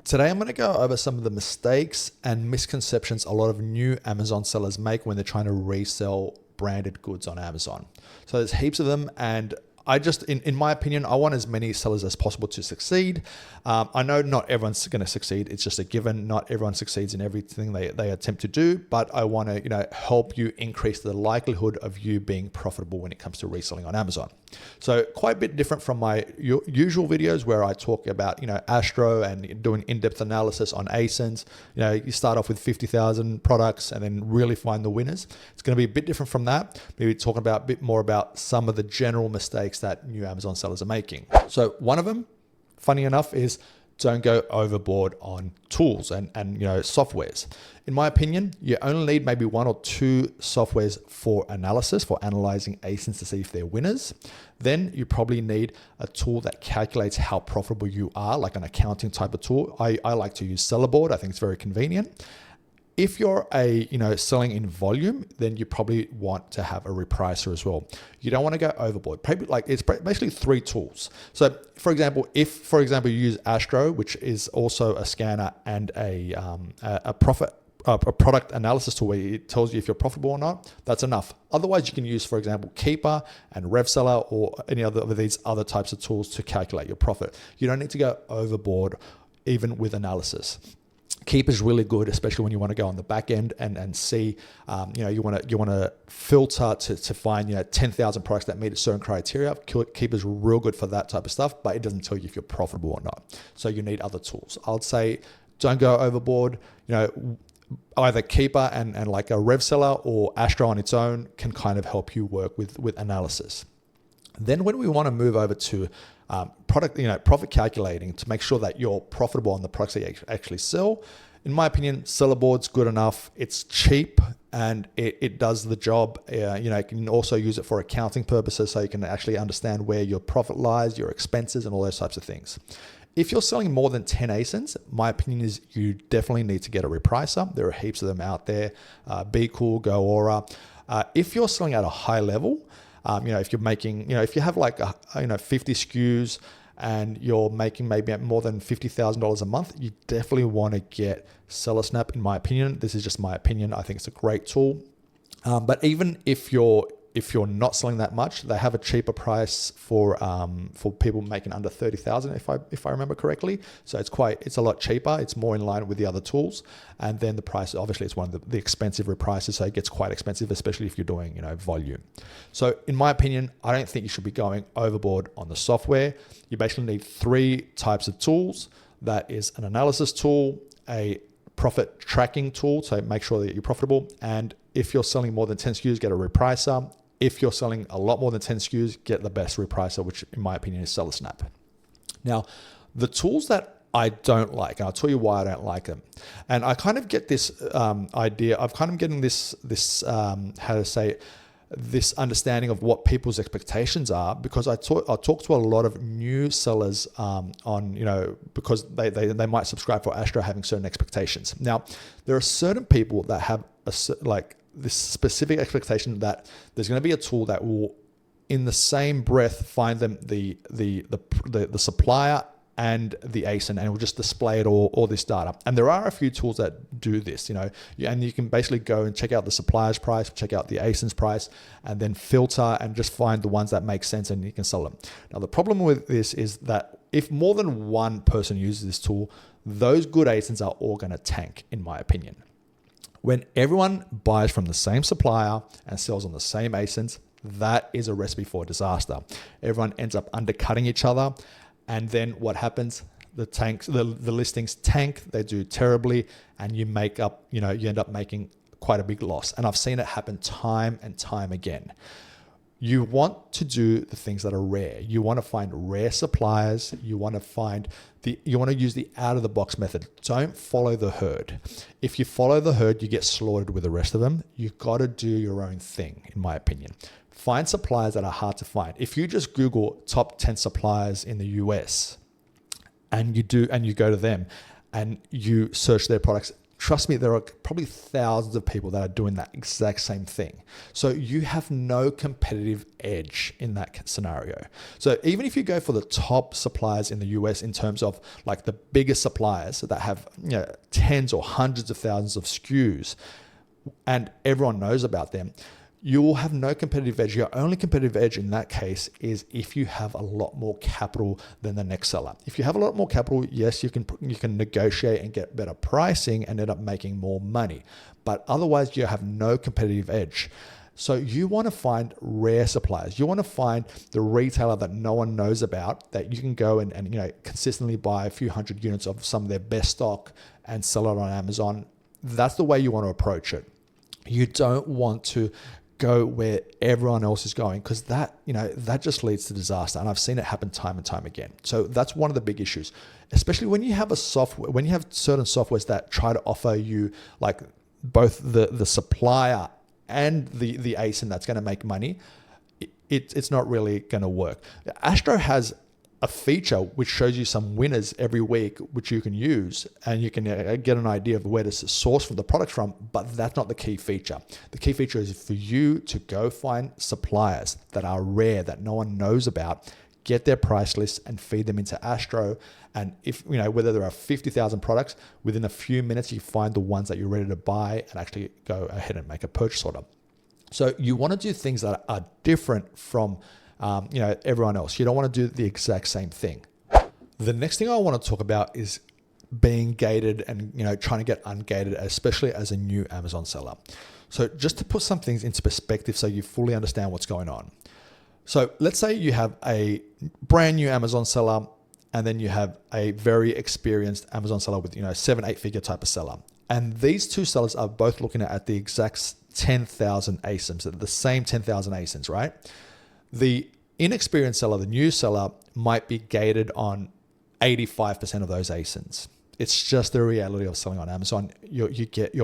Today, I'm going to go over some of the mistakes and misconceptions a lot of new Amazon sellers make when they're trying to resell branded goods on Amazon. So there's heaps of them, and I just, in my opinion, I want as many sellers as possible to succeed. I know not everyone's going to succeed. It's just a given. Not everyone succeeds in everything they attempt to do, but I want to, help you increase the likelihood of you being profitable when it comes to reselling on Amazon. So quite a bit different from my usual videos where I talk about, Astro and doing in-depth analysis on ASINs. You start off with 50,000 products and then really find the winners. It's going to be a bit different from that. Maybe talking about a bit more about some of the general mistakes that new Amazon sellers are making. So one of them, funny enough, is don't go overboard on tools and softwares. In my opinion, you only need maybe one or two softwares for analysis, for analyzing ASINs to see if they're winners. Then you probably need a tool that calculates how profitable you are, like an accounting type of tool. I like to use Sellerboard. I think it's very convenient. If you're selling in volume, then you probably want to have a repricer as well. You don't want to go overboard. It's basically three tools. So for example, if you use Astro, which is also a scanner and a product analysis tool where it tells you if you're profitable or not, that's enough. Otherwise, you can use, for example, Keeper and RevSeller or any other of these other types of tools to calculate your profit. You don't need to go overboard even with analysis. Keep is really good, especially when you want to go on the back end and see, you want to filter to find 10,000 products that meet a certain criteria. Keep is real good for that type of stuff, but it doesn't tell you if you're profitable or not. So you need other tools. I'd say don't go overboard. Either Keeper and like a RevSeller or Astro on its own can kind of help you work with analysis. Then when we want to move over to profit calculating to make sure that you're profitable on the products that you actually sell, in my opinion, Sellerboard's good enough. It's cheap and it does the job. You can also use it for accounting purposes, so you can actually understand where your profit lies, your expenses, and all those types of things. If you're selling more than 10 ASINs, my opinion is you definitely need to get a repricer. There are heaps of them out there. Be Cool, Go Aura. If you're selling at a high level, if you're making, if you have like 50 SKUs and you're making maybe more than $50,000 a month, you definitely want to get SellerSnap. In my opinion, this is just my opinion. I think it's a great tool. But even if you're not selling that much, they have a cheaper price for people making under 30,000, if I remember correctly. So it's a lot cheaper. It's more in line with the other tools. And then the price, obviously, it's one of the expensive reprices, so it gets quite expensive, especially if you're doing volume. So in my opinion, I don't think you should be going overboard on the software. You basically need three types of tools. That is an analysis tool, a profit tracking tool, so make sure that you're profitable, and if you're selling more than 10 SKUs, get a repricer. If you're selling a lot more than 10 SKUs, get the best repricer, which in my opinion is SellerSnap. Now, the tools that I don't like, and I'll tell you why I don't like them. And I kind of get this idea, I'm kind of getting this this understanding of what people's expectations are, because I talk to a lot of new sellers because they might subscribe for Astro having certain expectations. Now, there are certain people that have this specific expectation that there's going to be a tool that will, in the same breath, find them the supplier and the ASIN, and it will just display it all this data. And there are a few tools that do this, and you can basically go and check out the supplier's price, check out the ASIN's price, and then filter and just find the ones that make sense and you can sell them. Now, the problem with this is that if more than one person uses this tool, those good ASINs are all going to tank, in my opinion. When everyone buys from the same supplier and sells on the same ASINs, that is a recipe for disaster. Everyone ends up undercutting each other. And then what happens? The listings tank, they do terribly, and you end up making quite a big loss. And I've seen it happen time and time again. You want to do the things that are rare. You want to find rare suppliers. You want to use the out-of-the-box method. Don't follow the herd. If you follow the herd, you get slaughtered with the rest of them. You've got to do your own thing, in my opinion. Find suppliers that are hard to find. If you just Google top 10 suppliers in the US and you go to them and you search their products, trust me, there are probably thousands of people that are doing that exact same thing. So you have no competitive edge in that scenario. So even if you go for the top suppliers in the US in terms of like the biggest suppliers that have, you know, tens or hundreds of thousands of SKUs and everyone knows about them, you will have no competitive edge. Your only competitive edge in that case is if you have a lot more capital than the next seller. If you have a lot more capital, yes, you can negotiate and get better pricing and end up making more money. But otherwise, you have no competitive edge. So you want to find rare suppliers. You want to find the retailer that no one knows about, that you can go and you know, consistently buy a few hundred units of some of their best stock and sell it on Amazon. That's the way you want to approach it. You don't want to go where everyone else is going, because that, you know, that just leads to disaster. And I've seen it happen time and time again. So that's one of the big issues, especially when you have when you have certain softwares that try to offer you like both the supplier and the ASIN that's going to make money. It's not really going to work. Astro has a feature which shows you some winners every week, which you can use, and you can get an idea of where to source for the product from, but that's not the key feature. The key feature is for you to go find suppliers that are rare, that no one knows about, get their price lists and feed them into Astro. And if, you know, whether there are 50,000 products, within a few minutes, you find the ones that you're ready to buy and actually go ahead and make a purchase order. So you want to do things that are different from you know, everyone else. You don't want to do the exact same thing. The next thing I want to talk about is being gated and, you know, trying to get ungated, especially as a new Amazon seller. So just to put some things into perspective so you fully understand what's going on. So let's say you have a brand new Amazon seller, and then you have a very experienced Amazon seller with, you know, 7-8 figure type of seller. And these two sellers are both looking at the exact 10,000 ASINs, the same 10,000 ASINs, right? The inexperienced seller, the new seller, might be gated on 85% of those ASINs. It's just the reality of selling on Amazon. You're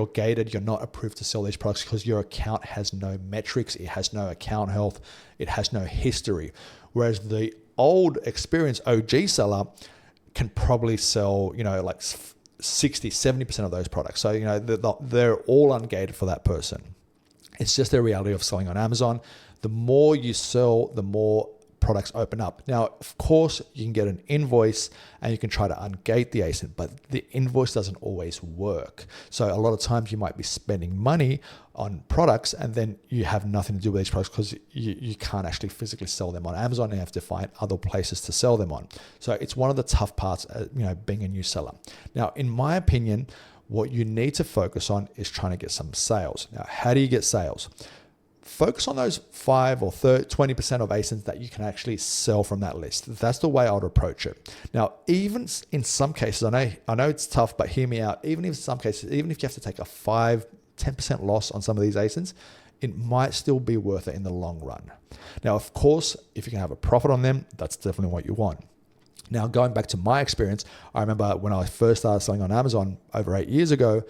gated. You're not approved to sell these products because your account has no metrics. It has no account health. It has no history. Whereas the old experienced OG seller can probably sell, you know, like 60, 70% of those products. So, you know, they're all ungated for that person. It's just the reality of selling on Amazon. The more you sell, the more products open up. Now, of course, you can get an invoice and you can try to ungate the ASIN, but the invoice doesn't always work. So a lot of times you might be spending money on products and then you have nothing to do with these products because you can't actually physically sell them on Amazon and you have to find other places to sell them on. So it's one of the tough parts, you know, being a new seller. Now, in my opinion, what you need to focus on is trying to get some sales. Now, how do you get sales? Focus on those 5 or 20% of ASINs that you can actually sell from that list. That's the way I would approach it. Now, even in some cases, I know it's tough, but hear me out. Even in some cases, even if you have to take a 5-10% loss on some of these ASINs, it might still be worth it in the long run. Now, of course, if you can have a profit on them, that's definitely what you want. Now, going back to my experience, I remember when I first started selling on Amazon over 8 years ago,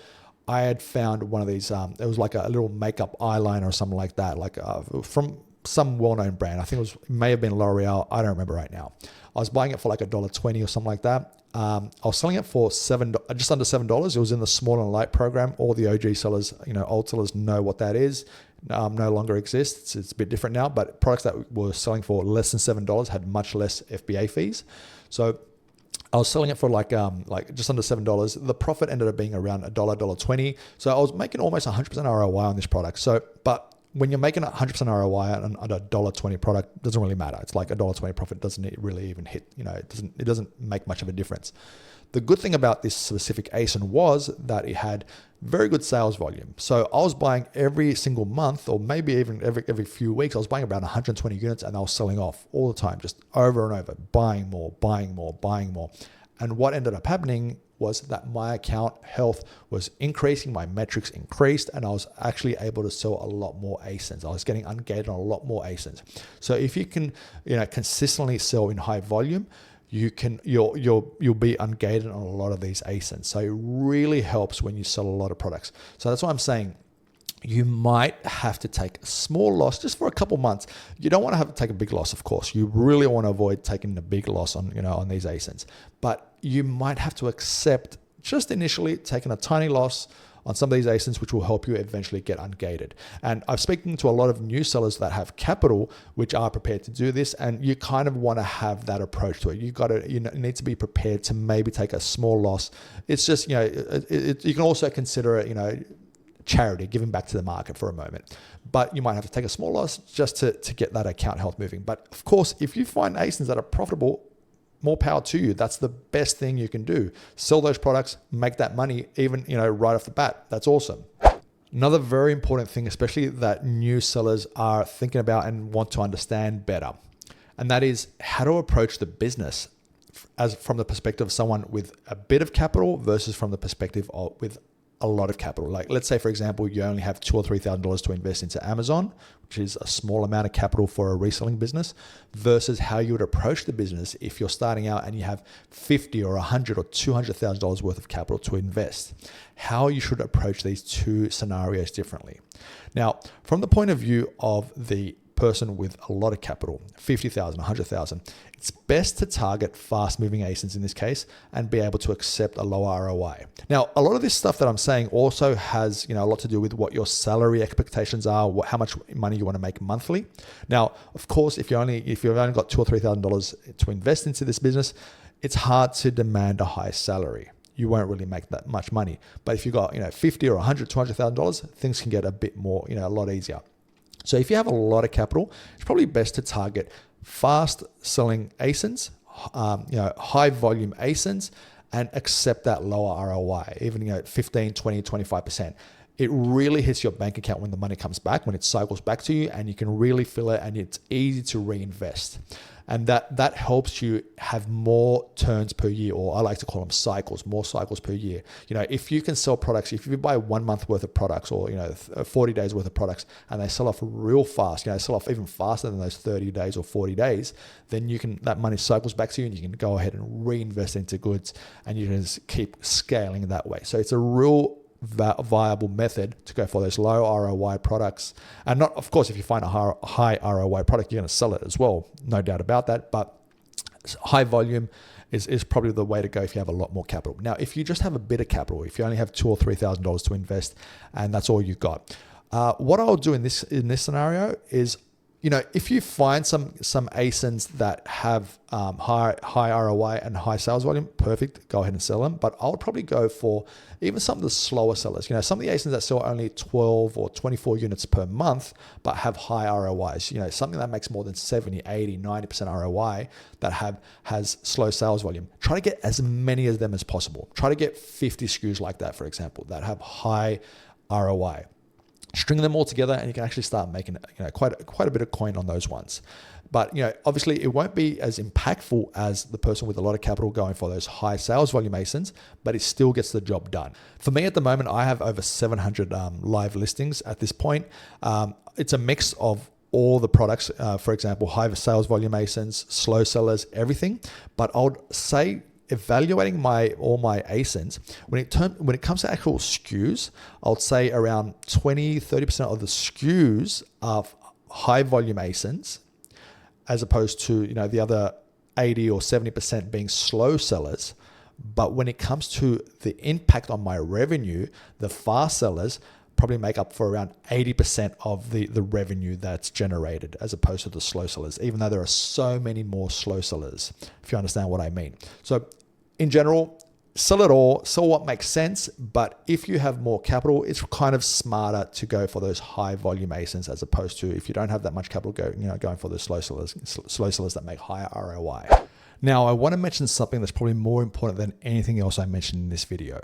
I had found one of these, it was like a little makeup eyeliner or something like that, like from some well-known brand. I think it may have been L'Oreal. I don't remember right now. I was buying it for like $1.20 or something like that. I was selling it for just under $7. It was in the small and light program. All the OG sellers, you know, old sellers know what that is. No longer exists. It's a bit different now, but products that were selling for less than $7 had much less FBA fees. So I was selling it for like just under $7. The profit ended up being around $1.20. So I was making almost 100% ROI on this product. So, but when you're making 100% ROI on a $1.20 product, it doesn't really matter. It's like $1.20 profit doesn't really even hit, you know, it doesn't make much of a difference. The good thing about this specific ASIN was that it had very good sales volume. So I was buying every single month, or maybe even every few weeks, I was buying about 120 units and I was selling off all the time, just over and over, buying more. And what ended up happening was that my account health was increasing, my metrics increased, and I was actually able to sell a lot more ASINs. I was getting ungated on a lot more ASINs. So if you can, you know, consistently sell in high volume, you'll be ungated on a lot of these ASINs. So it really helps when you sell a lot of products. So that's why I'm saying you might have to take a small loss just for a couple months. You don't want to have to take a big loss, of course. You really want to avoid taking a big loss on, you know, on these ASINs. But you might have to accept just initially taking a tiny loss on some of these ASINs, which will help you eventually get ungated. And I've spoken to a lot of new sellers that have capital, which are prepared to do this. And you kind of want to have that approach to it. You need to be prepared to maybe take a small loss. It's just, you can also consider it, charity, giving back to the market for a moment. But you might have to take a small loss just to get that account health moving. But of course, if you find ASINs that are profitable, more power to you. That's the best thing you can do. Sell those products, make that money, even, right off the bat. That's awesome. Another very important thing, especially that new sellers are thinking about and want to understand better, and that is how to approach the business as from the perspective of someone with a bit of capital versus from the perspective of with a lot of capital. Like, let's say, for example, you only have $2,000 or $3,000 to invest into Amazon, which is a small amount of capital for a reselling business, versus how you would approach the business if you're starting out and you have $50,000 or $100,000 or $200,000 worth of capital to invest. How you should approach these two scenarios differently. Now, from the point of view of the person with a lot of capital, 50,000, 100,000, it's best to target fast moving ASINs in this case and be able to accept a lower ROI. Now, a lot of this stuff that I'm saying also has, a lot to do with what your salary expectations are, how much money you want to make monthly. Now, of course, if you've only got $2,000 or $3,000 to invest into this business, it's hard to demand a high salary. You won't really make that much money. But if you've got, $50,000 or $100,000, $200,000, things can get a bit more, a lot easier. So if you have a lot of capital, it's probably best to target fast selling ASINs, high volume ASINs, and accept that lower ROI, even 15, 20, 25%. It really hits your bank account when the money comes back, when it cycles back to you, and you can really feel it, and it's easy to reinvest. And that helps you have more turns per year, or I like to call them cycles, more cycles per year. If you can sell products, if you buy 1 month worth of products or 40 days worth of products, and they sell off real fast, sell off even faster than those 30 days or 40 days, then that money cycles back to you, and you can go ahead and reinvest into goods, and you can just keep scaling that way. So it's a real viable method to go for those low ROI products. And not, of course, if you find a high ROI product, you're going to sell it as well, no doubt about that. But high volume is probably the way to go if you have a lot more capital. Now, if you just have a bit of capital, if you only have $2,000 or $3,000 to invest, and that's all you got, what I'll do in this scenario is, if you find some ASINs that have high ROI and high sales volume, perfect, go ahead and sell them. But I would probably go for even some of the slower sellers. Some of the ASINs that sell only 12 or 24 units per month, but have high ROIs. Something that makes more than 70, 80, 90% ROI that has slow sales volume. Try to get as many of them as possible. Try to get 50 SKUs like that, for example, that have high ROI. String them all together, and you can actually start making quite a bit of coin on those ones. But obviously, it won't be as impactful as the person with a lot of capital going for those high sales volume ASINs, but it still gets the job done. For me at the moment, I have over 700 live listings at this point. It's a mix of all the products, for example, high sales volume ASINs, slow sellers, everything. But I would say, evaluating all my ASINs, when it comes to actual SKUs, I would say around 20-30% of the SKUs are high volume ASINs, as opposed to the other 80 or 70% being slow sellers. But when it comes to the impact on my revenue, the fast sellers probably make up for around 80% of the revenue that's generated, as opposed to the slow sellers, even though there are so many more slow sellers, if you understand what I mean. So in general, sell it all, sell what makes sense. But if you have more capital, it's kind of smarter to go for those high volume ASINs, as opposed to, if you don't have that much capital, going for the slow sellers that make higher ROI. Now, I want to mention something that's probably more important than anything else I mentioned in this video.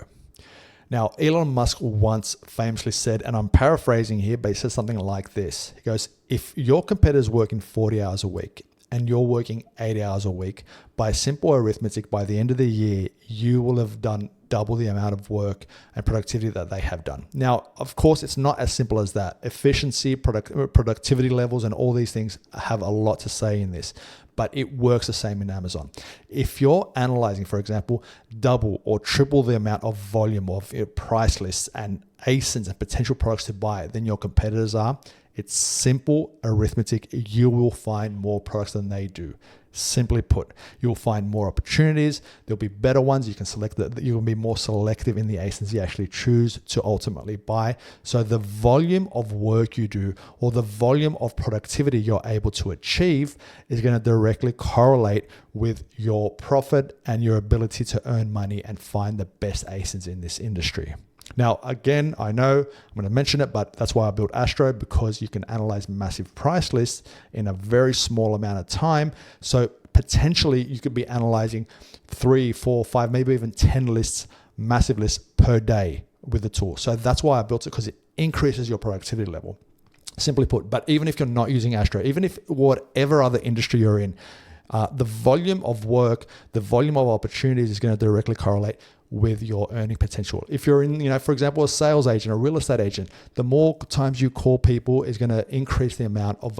Now, Elon Musk once famously said, and I'm paraphrasing here, but he said something like this. He goes, if your competitor's working 40 hours a week and you're working 80 hours a week, by simple arithmetic, by the end of the year, you will have done double the amount of work and productivity that they have done. Now, of course, it's not as simple as that. Efficiency, productivity levels, and all these things have a lot to say in this, but it works the same in Amazon. If you're analyzing, for example, double or triple the amount of volume of your price lists and ASINs and potential products to buy than your competitors are, it's simple arithmetic. You will find more products than they do. Simply put, you'll find more opportunities. There'll be better ones. You can select that. You'll be more selective in the ASINs you actually choose to ultimately buy. So the volume of work you do or the volume of productivity you're able to achieve is going to directly correlate with your profit and your ability to earn money and find the best ASINs in this industry. Now, again, I know I'm going to mention it, but that's why I built Astro, because you can analyze massive price lists in a very small amount of time. So potentially you could be analyzing 3, 4, 5, maybe even 10 lists, massive lists per day with the tool. So that's why I built it, because it increases your productivity level, simply put. But even if you're not using Astro, even if whatever other industry you're in, the volume of work, the volume of opportunities is going to directly correlate with your earning potential. If you're in, for example, a sales agent, a real estate agent, the more times you call people is going to increase the amount of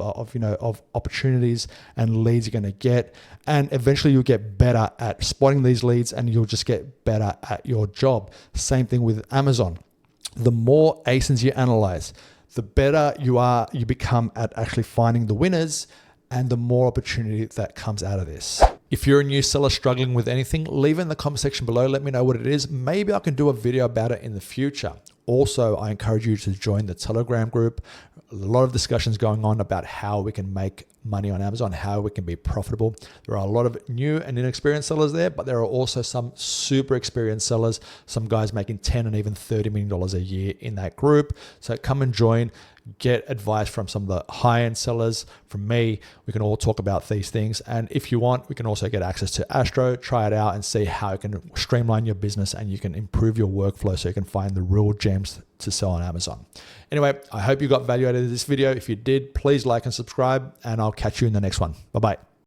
opportunities and leads you're going to get. And eventually you'll get better at spotting these leads and you'll just get better at your job. Same thing with Amazon. The more ASINs you analyze, the better you become at actually finding the winners and the more opportunity that comes out of this. If you're a new seller struggling with anything, leave it in the comment section below. Let me know what it is. Maybe I can do a video about it in the future. Also, I encourage you to join the Telegram group. A lot of discussions going on about how we can make money on Amazon, how we can be profitable. There are a lot of new and inexperienced sellers there, but there are also some super experienced sellers, some guys making $10 and even $30 million a year in that group. So come and join, get advice from some of the high-end sellers, from me. We can all talk about these things. And if you want, we can also get access to Astro, try it out and see how it can streamline your business and you can improve your workflow so you can find the real gems to sell on Amazon. Anyway, I hope you got value out of this video. If you did, please like and subscribe, and I'll catch you in the next one. Bye-bye.